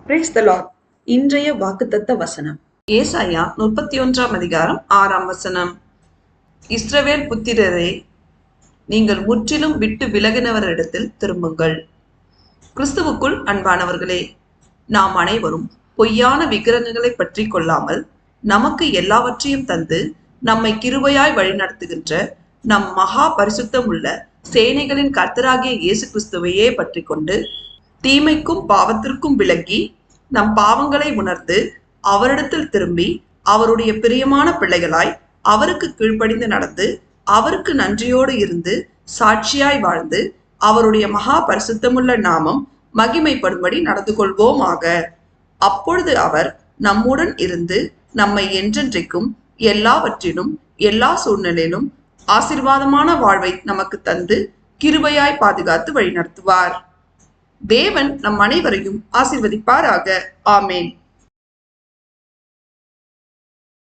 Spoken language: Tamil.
Praise the Lord. இன்றைய வாக்குத்தத்த வசனம் ஏசாயா 31 அதிகாரம் 6 வசனம். இஸ்ரவேல் புத்திரரே, நீங்கள் முற்றிலும் விட்டு விலகினவரிடத்தில் திரும்புங்கள். கிறிஸ்துவுக்குள் அன்பானவர்களே, நாம் அனைவரும் பொய்யான விக்கிரகங்களை பற்றி கொள்ளாமல் நமக்கு எல்லாவற்றையும் தந்து நம்மை கிருபையாய் வழிநடத்துகின்ற நம் மகா பரிசுத்தம் உள்ள சேனைகளின் கர்த்தராகிய இயேசு கிறிஸ்துவையே பற்றி கொண்டு தீமைக்கும் பாவத்திற்கும் விலகி நம் பாவங்களை உணர்ந்து அவரிடத்தில் திரும்பி அவருடைய பிரியமான பிள்ளைகளாய் அவருக்கு கீழ்ப்படிந்து நடந்து அவருக்கு நன்றியோடு இருந்து சாட்சியாய் வாழ்ந்து அவருடைய மகா பரிசுத்தமுள்ள நாமம் மகிமைப்படும்படி நடந்து கொள்வோமாக. அப்பொழுது அவர் நம்முடன் இருந்து நம்மை என்றென்றைக்கும் எல்லாவற்றிலும் எல்லா சூழ்நிலையிலும் ஆசீர்வாதமான வாழ்வை நமக்கு தந்து கிருபையாய் பாதுகாத்து வழிநடத்துவார். தேவன் நம் அனைவரையும் ஆசீர்வதிப்பாராக. ஆமேன்.